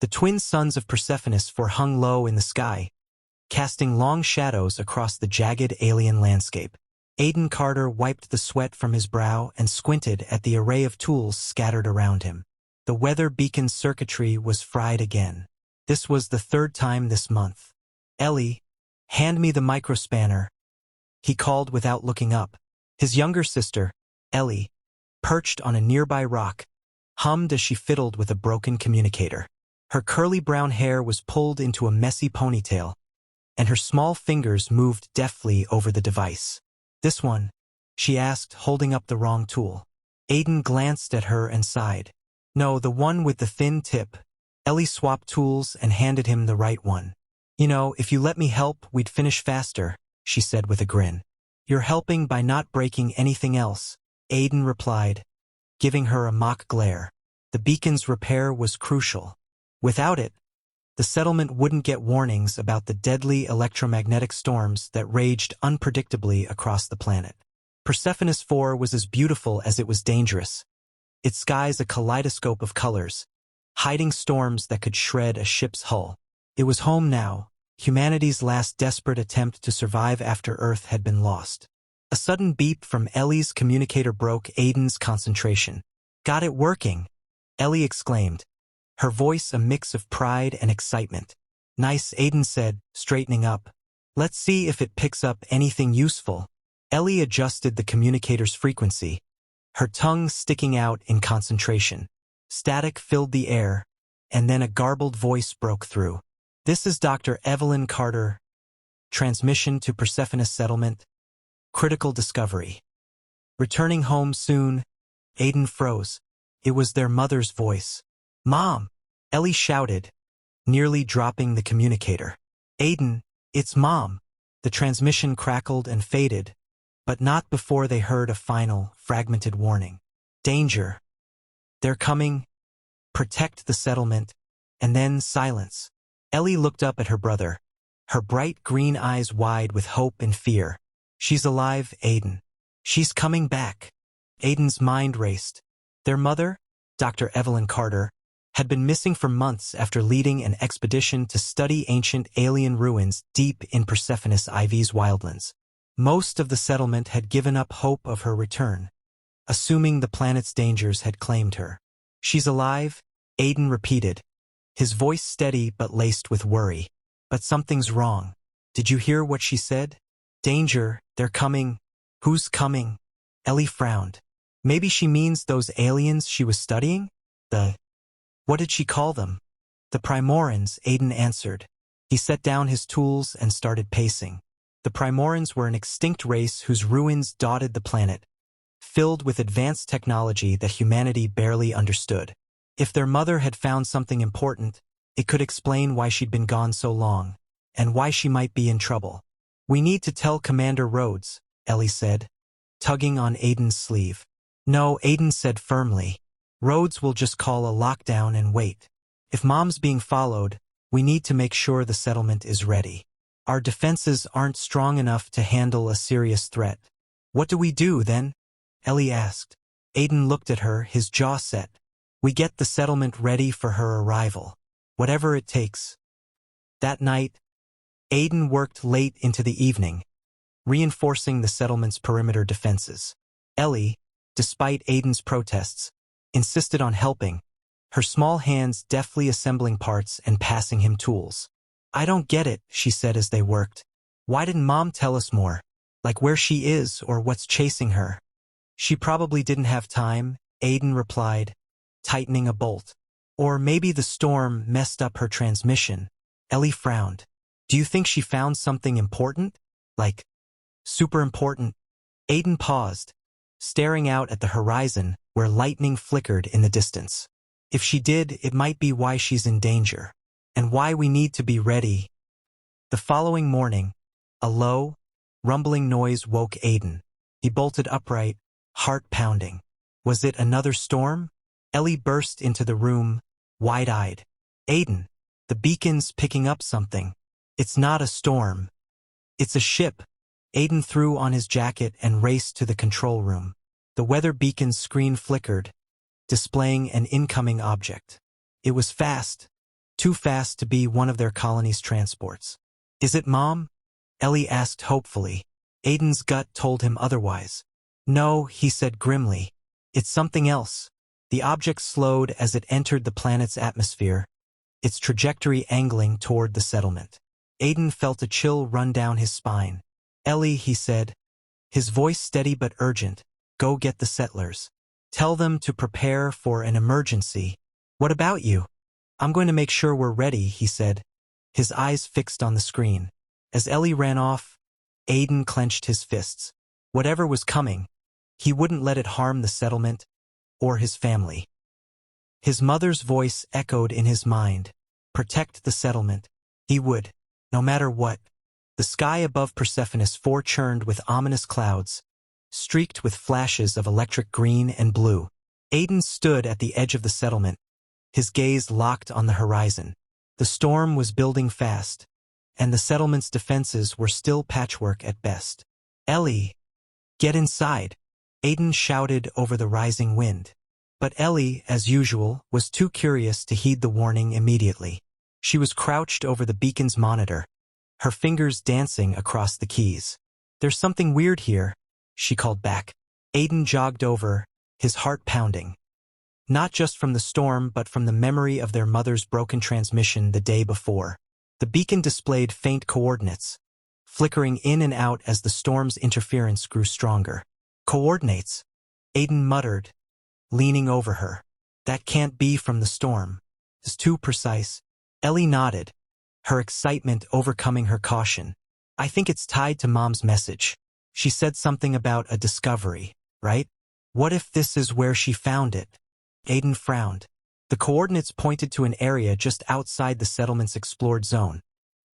The twin sons of Persephonus hung low in the sky, casting long shadows across the jagged alien landscape. Aiden Carter wiped the sweat from his brow and squinted at the array of tools scattered around him. The weather beacon's circuitry was fried again. This was the third time this month. "Ellie, hand me the microspanner," he called without looking up. His younger sister, Ellie, perched on a nearby rock, hummed as she fiddled with a broken communicator. Her curly brown hair was pulled into a messy ponytail, and her small fingers moved deftly over the device. "This one?" she asked, holding up the wrong tool. Aiden glanced at her and sighed. "No, the one with the thin tip." Ellie swapped tools and handed him the right one. "You know, if you let me help, we'd finish faster," she said with a grin. "You're helping by not breaking anything else," Aiden replied, giving her a mock glare. The beacon's repair was crucial. Without it, the settlement wouldn't get warnings about the deadly electromagnetic storms that raged unpredictably across the planet. Persephonus 4 was as beautiful as it was dangerous, its skies a kaleidoscope of colors, hiding storms that could shred a ship's hull. It was home now, humanity's last desperate attempt to survive after Earth had been lost. A sudden beep from Ellie's communicator broke Aiden's concentration. "Got it working," Ellie exclaimed, her voice a mix of pride and excitement. "Nice," Aiden said, straightening up. "Let's see if it picks up anything useful." Ellie adjusted the communicator's frequency, her tongue sticking out in concentration. Static filled the air, and then a garbled voice broke through. "This is Dr. Evelyn Carter. Transmission to Persephonus Settlement. Critical discovery. Returning home soon." Aiden froze. It was their mother's voice. "Mom!" Ellie shouted, nearly dropping the communicator. "Aiden, it's Mom." The transmission crackled and faded, but not before they heard a final, fragmented warning. "Danger. They're coming. Protect the settlement." And then silence. Ellie looked up at her brother, her bright green eyes wide with hope and fear. "She's alive, Aiden. She's coming back." Aiden's mind raced. Their mother, Dr. Evelyn Carter, had been missing for months after leading an expedition to study ancient alien ruins deep in Persephonus IV's wildlands. Most of the settlement had given up hope of her return, assuming the planet's dangers had claimed her. "She's alive," Aiden repeated, his voice steady but laced with worry. "But something's wrong. Did you hear what she said? Danger, they're coming." "Who's coming?" Ellie frowned. "Maybe she means those aliens she was studying? What did she call them?" "The Primorans," Aiden answered. He set down his tools and started pacing. The Primorans were an extinct race whose ruins dotted the planet, filled with advanced technology that humanity barely understood. If their mother had found something important, it could explain why she'd been gone so long, and why she might be in trouble. "We need to tell Commander Rhodes," Ellie said, tugging on Aiden's sleeve. "No," Aiden said firmly. "Rhodes will just call a lockdown and wait. If Mom's being followed, we need to make sure the settlement is ready. Our defenses aren't strong enough to handle a serious threat." "What do we do, then?" Ellie asked. Aiden looked at her, his jaw set. "We get the settlement ready for her arrival. Whatever it takes." That night, Aiden worked late into the evening, reinforcing the settlement's perimeter defenses. Ellie, despite Aiden's protests, insisted on helping, her small hands deftly assembling parts and passing him tools. "I don't get it," she said as they worked. "Why didn't Mom tell us more? Like where she is or what's chasing her?" "She probably didn't have time," Aiden replied, tightening a bolt. "Or maybe the storm messed up her transmission." Ellie frowned. "Do you think she found something important? Like, super important?" Aiden paused, staring out at the horizon where lightning flickered in the distance. "If she did, it might be why she's in danger, and why we need to be ready." The following morning, a low, rumbling noise woke Aiden. He bolted upright, heart pounding. Was it another storm? Ellie burst into the room, wide-eyed. "Aiden, the beacon's picking up something. It's not a storm. It's a ship." Aiden threw on his jacket and raced to the control room. The weather beacon's screen flickered, displaying an incoming object. It was fast, too fast to be one of their colony's transports. Is it, Mom? Ellie asked hopefully. Aiden's gut told him otherwise. No, he said grimly. It's something else. The object slowed as it entered the planet's atmosphere, its trajectory angling toward the settlement. Aiden felt a chill run down his spine. Ellie, he said, his voice steady but urgent, go get the settlers. Tell them to prepare for an emergency. What about you? I'm going to make sure we're ready, he said, his eyes fixed on the screen. As Ellie ran off, Aiden clenched his fists. Whatever was coming, he wouldn't let it harm the settlement or his family. His mother's voice echoed in his mind. Protect the settlement. He would, no matter what. The sky above Persephone's churned with ominous clouds, streaked with flashes of electric green and blue. Aiden stood at the edge of the settlement, his gaze locked on the horizon. The storm was building fast, and the settlement's defenses were still patchwork at best. Ellie, get inside, Aiden shouted over the rising wind. But Ellie, as usual, was too curious to heed the warning immediately. She was crouched over the beacon's monitor, her fingers dancing across the keys. There's something weird here, she called back. Aiden jogged over, his heart pounding. Not just from the storm but from the memory of their mother's broken transmission the day before. The beacon displayed faint coordinates, flickering in and out as the storm's interference grew stronger. Coordinates, Aiden muttered, leaning over her. That can't be from the storm. It's too precise. Ellie nodded, her excitement overcoming her caution. I think it's tied to Mom's message. She said something about a discovery, right? What if this is where she found it? Aiden frowned. The coordinates pointed to an area just outside the settlement's explored zone,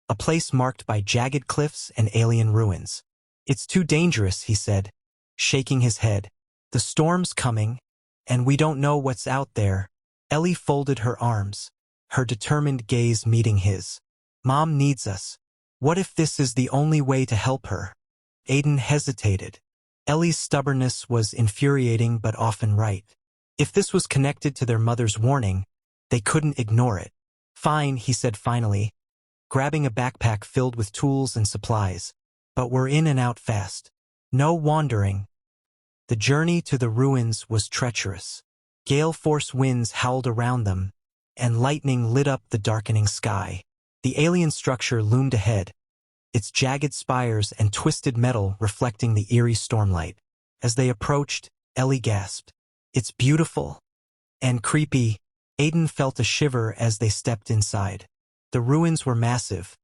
a place marked by jagged cliffs and alien ruins. It's too dangerous, he said, shaking his head. The storm's coming, and we don't know what's out there. Ellie folded her arms, her determined gaze meeting his. Mom needs us. What if this is the only way to help her? Aiden hesitated. Ellie's stubbornness was infuriating but often right. If this was connected to their mother's warning, they couldn't ignore it. Fine, he said finally, grabbing a backpack filled with tools and supplies. But we're in and out fast. No wandering. The journey to the ruins was treacherous. Gale-force winds howled around them, and lightning lit up the darkening sky. The alien structure loomed ahead, its jagged spires and twisted metal reflecting the eerie stormlight. As they approached, Ellie gasped. It's beautiful. And creepy. Aiden felt a shiver as they stepped inside. The ruins were massive,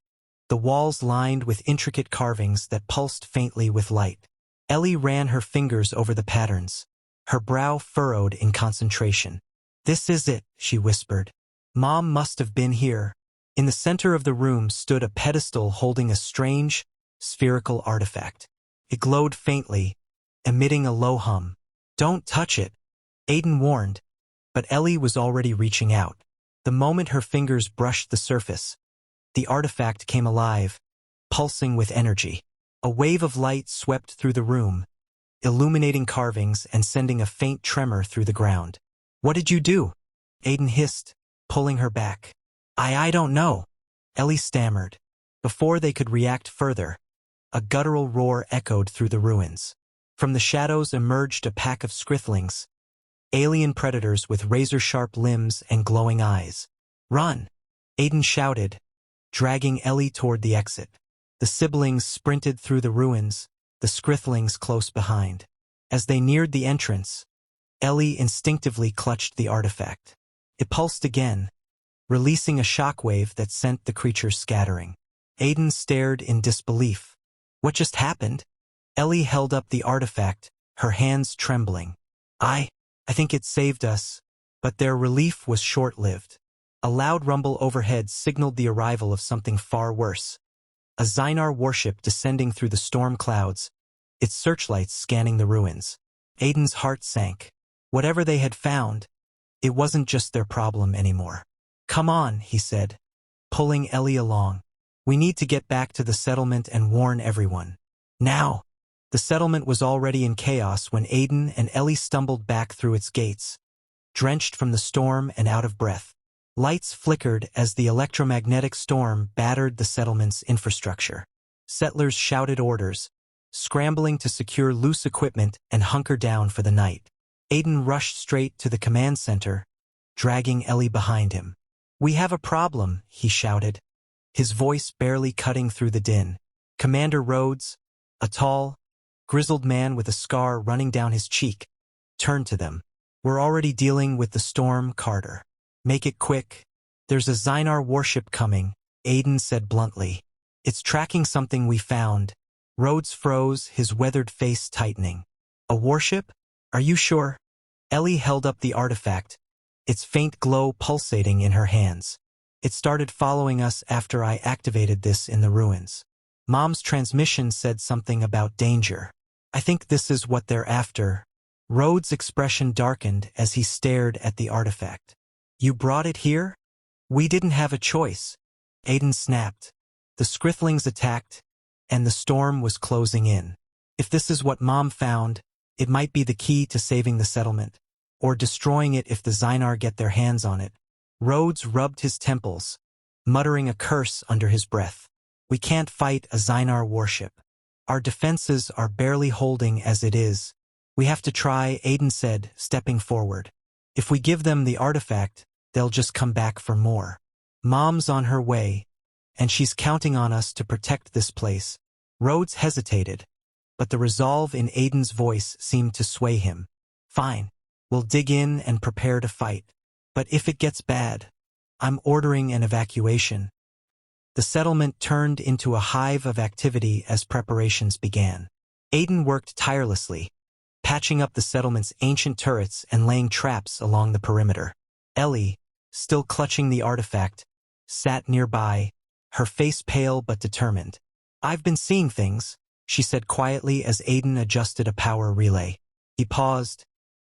the walls lined with intricate carvings that pulsed faintly with light. Ellie ran her fingers over the patterns, her brow furrowed in concentration. This is it, she whispered. Mom must have been here. In the center of the room stood a pedestal holding a strange, spherical artifact. It glowed faintly, emitting a low hum. Don't touch it, Aiden warned, but Ellie was already reaching out. The moment her fingers brushed the surface, the artifact came alive, pulsing with energy. A wave of light swept through the room, illuminating carvings and sending a faint tremor through the ground. What did you do? Aiden hissed, pulling her back. I don't know, Ellie stammered. Before they could react further, a guttural roar echoed through the ruins. From the shadows emerged a pack of skrithlings, alien predators with razor-sharp limbs and glowing eyes. Run! Aiden shouted, dragging Ellie toward the exit. The siblings sprinted through the ruins, the skrithlings close behind. As they neared the entrance, Ellie instinctively clutched the artifact. It pulsed again, releasing a shockwave that sent the creature scattering. Aiden stared in disbelief. What just happened? Ellie held up the artifact, her hands trembling. I think it saved us. But their relief was short-lived. A loud rumble overhead signaled the arrival of something far worse. A Zynar warship descending through the storm clouds, its searchlights scanning the ruins. Aiden's heart sank. Whatever they had found, it wasn't just their problem anymore. Come on, he said, pulling Ellie along. We need to get back to the settlement and warn everyone. Now! The settlement was already in chaos when Aiden and Ellie stumbled back through its gates, drenched from the storm and out of breath. Lights flickered as the electromagnetic storm battered the settlement's infrastructure. Settlers shouted orders, scrambling to secure loose equipment and hunker down for the night. Aiden rushed straight to the command center, dragging Ellie behind him. "We have a problem," he shouted, his voice barely cutting through the din. Commander Rhodes, a tall, grizzled man with a scar running down his cheek, turned to them. "We're already dealing with the storm, Carter. Make it quick. There's a Zynar warship coming," Aiden said bluntly. "It's tracking something we found." Rhodes froze, his weathered face tightening. "A warship? Are you sure?" Ellie held up the artifact, its faint glow pulsating in her hands. "It started following us after I activated this in the ruins. Mom's transmission said something about danger. I think this is what they're after." Rhodes' expression darkened as he stared at the artifact. "You brought it here?" "We didn't have a choice," Aiden snapped. The Skrithlings attacked, and the storm was closing in. If this is what Mom found, it might be the key to saving the settlement, or destroying it if the Zynar get their hands on it. Rhodes rubbed his temples, muttering a curse under his breath. "We can't fight a Zynar warship. Our defenses are barely holding as it is. We have to try," Aiden said, stepping forward. "If we give them the artifact, they'll just come back for more. Mom's on her way, and she's counting on us to protect this place." Rhodes hesitated, but the resolve in Aiden's voice seemed to sway him. "Fine, we'll dig in and prepare to fight. But if it gets bad, I'm ordering an evacuation." The settlement turned into a hive of activity as preparations began. Aiden worked tirelessly, patching up the settlement's ancient turrets and laying traps along the perimeter. Ellie, still clutching the artifact, sat nearby, her face pale but determined. "I've been seeing things," she said quietly as Aiden adjusted a power relay. He paused,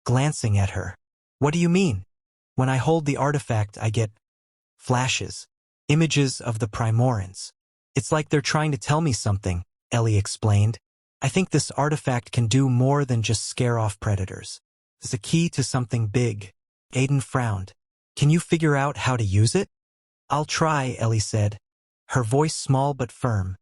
glancing at her. "What do you mean?" "When I hold the artifact, I get flashes, images of the Primorans. It's like they're trying to tell me something," Ellie explained. "I think this artifact can do more than just scare off predators. It's a key to something big." Aiden frowned. "Can you figure out how to use it?" "I'll try," Ellie said, her voice small but firm.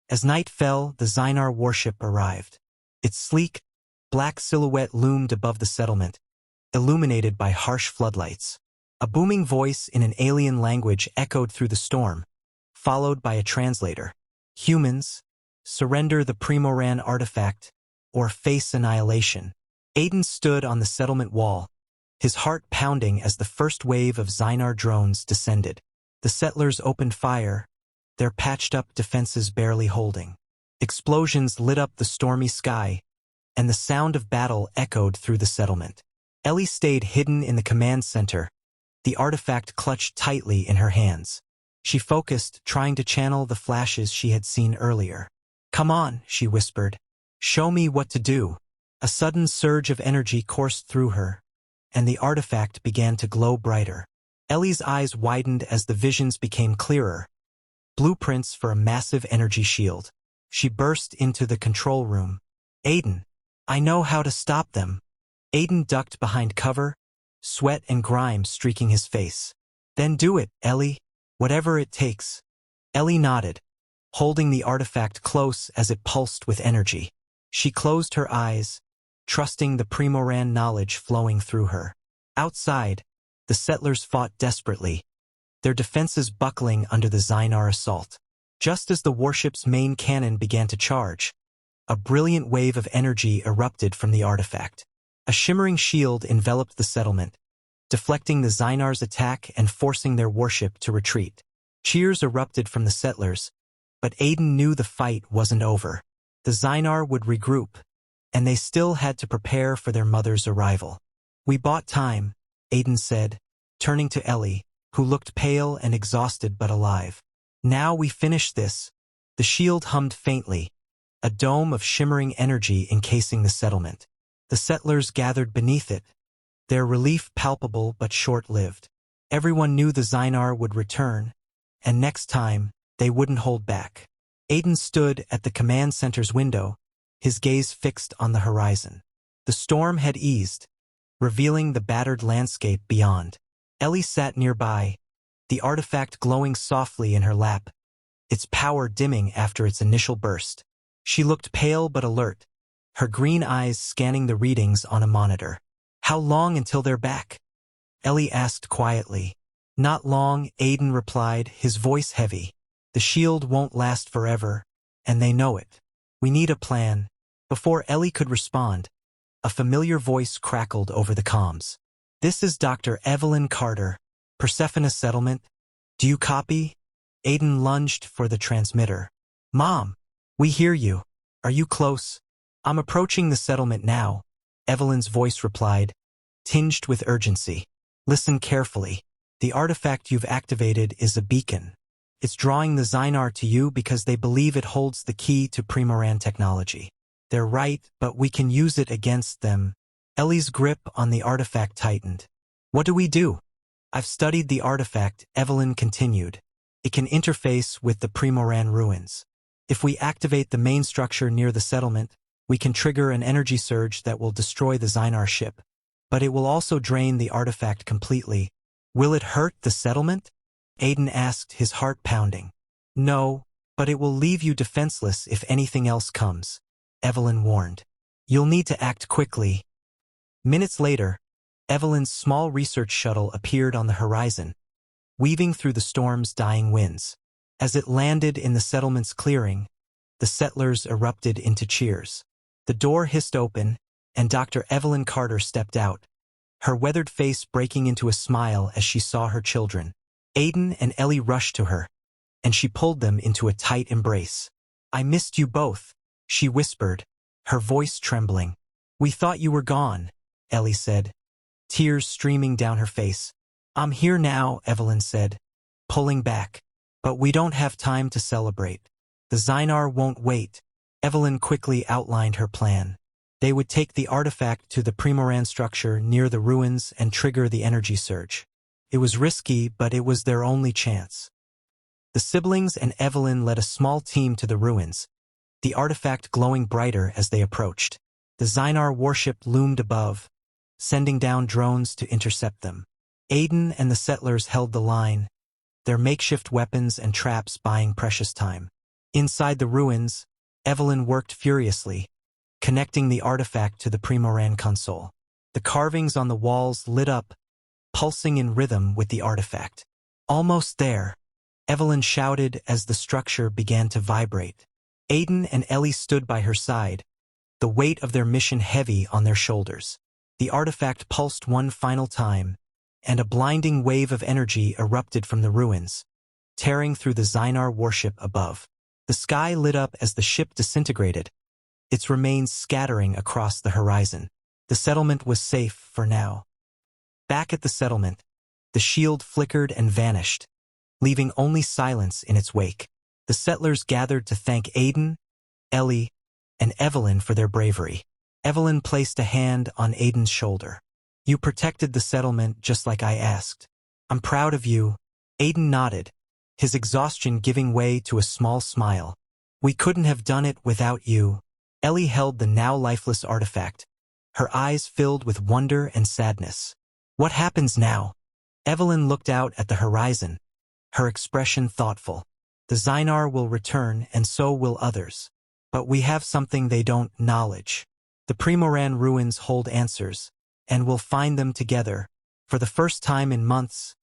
As night fell, the Zynar warship arrived. Its sleek, black silhouette loomed above the settlement, illuminated by harsh floodlights. A booming voice in an alien language echoed through the storm, followed by a translator. "Humans, surrender the Primoran artifact, or face annihilation." Aiden stood on the settlement wall, his heart pounding as the first wave of Zynar drones descended. The settlers opened fire, their patched-up defenses barely holding. Explosions lit up the stormy sky, and the sound of battle echoed through the settlement. Ellie stayed hidden in the command center, the artifact clutched tightly in her hands. She focused, trying to channel the flashes she had seen earlier. "Come on," she whispered. "Show me what to do." A sudden surge of energy coursed through her, and the artifact began to glow brighter. Ellie's eyes widened as the visions became clearer. Blueprints for a massive energy shield. She burst into the control room. "Aiden, I know how to stop them." Aiden ducked behind cover, sweat and grime streaking his face. "Then do it, Ellie. Whatever it takes." Ellie nodded, holding the artifact close as it pulsed with energy. She closed her eyes, trusting the Primoran knowledge flowing through her. Outside, the settlers fought desperately, their defenses buckling under the Zynar assault. Just as the warship's main cannon began to charge, a brilliant wave of energy erupted from the artifact. A shimmering shield enveloped the settlement, deflecting the Zynar's attack and forcing their warship to retreat. Cheers erupted from the settlers, but Aiden knew the fight wasn't over. The Zynar would regroup, and they still had to prepare for their mother's arrival. "We bought time," Aiden said, turning to Ellie, who looked pale and exhausted but alive. "Now we finish this." The shield hummed faintly, a dome of shimmering energy encasing the settlement. The settlers gathered beneath it, their relief palpable but short-lived. Everyone knew the Zynar would return, and next time, they wouldn't hold back. Aiden stood at the command center's window, his gaze fixed on the horizon. The storm had eased, revealing the battered landscape beyond. Ellie sat nearby, the artifact glowing softly in her lap, its power dimming after its initial burst. She looked pale but alert, her green eyes scanning the readings on a monitor. "How long until they're back?" Ellie asked quietly. "Not long," Aiden replied, his voice heavy. "The shield won't last forever, and they know it. We need a plan." Before Ellie could respond, a familiar voice crackled over the comms. "This is Dr. Evelyn Carter, Persephone Settlement. Do you copy?" Aiden lunged for the transmitter. "Mom, we hear you. Are you close?" "I'm approaching the settlement now," Evelyn's voice replied, tinged with urgency. "Listen carefully. The artifact you've activated is a beacon. It's drawing the Zynar to you because they believe it holds the key to Primoran technology. They're right, but we can use it against them." Ellie's grip on the artifact tightened. "What do we do?" "I've studied the artifact," Evelyn continued. "It can interface with the Primoran ruins. If we activate the main structure near the settlement, we can trigger an energy surge that will destroy the Zynar ship. But it will also drain the artifact completely." "Will it hurt the settlement?" Aiden asked, his heart pounding. "No, but it will leave you defenseless if anything else comes," Evelyn warned. "You'll need to act quickly." Minutes later, Evelyn's small research shuttle appeared on the horizon, weaving through the storm's dying winds. As it landed in the settlement's clearing, the settlers erupted into cheers. The door hissed open, and Dr. Evelyn Carter stepped out, her weathered face breaking into a smile as she saw her children. Aiden and Ellie rushed to her, and she pulled them into a tight embrace. "I missed you both," she whispered, her voice trembling. "We thought you were gone," Ellie said, tears streaming down her face. "I'm here now," Evelyn said, pulling back. "But we don't have time to celebrate. The Zynar won't wait." Evelyn quickly outlined her plan. They would take the artifact to the Primoran structure near the ruins and trigger the energy surge. It was risky, but it was their only chance. The siblings and Evelyn led a small team to the ruins, the artifact glowing brighter as they approached. The Zynar warship loomed above, sending down drones to intercept them. Aiden and the settlers held the line, their makeshift weapons and traps buying precious time. Inside the ruins, Evelyn worked furiously, connecting the artifact to the Primoran console. The carvings on the walls lit up, pulsing in rhythm with the artifact. "Almost there," Evelyn shouted as the structure began to vibrate. Aiden and Ellie stood by her side, the weight of their mission heavy on their shoulders. The artifact pulsed one final time, and a blinding wave of energy erupted from the ruins, tearing through the Zynar warship above. The sky lit up as the ship disintegrated, its remains scattering across the horizon. The settlement was safe for now. Back at the settlement, the shield flickered and vanished, leaving only silence in its wake. The settlers gathered to thank Aiden, Ellie, and Evelyn for their bravery. Evelyn placed a hand on Aiden's shoulder. "You protected the settlement just like I asked. I'm proud of you." Aiden nodded, his exhaustion giving way to a small smile. "We couldn't have done it without you." Ellie held the now lifeless artifact, her eyes filled with wonder and sadness. "What happens now?" Evelyn looked out at the horizon, her expression thoughtful. "The Zynar will return, and so will others. But we have something they don't knowledge. The Primoran ruins hold answers, and we'll find them together." For the first time in months,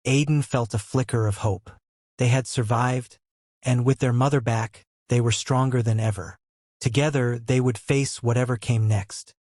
Aiden felt a flicker of hope. They had survived, and with their mother back, they were stronger than ever. Together, they would face whatever came next.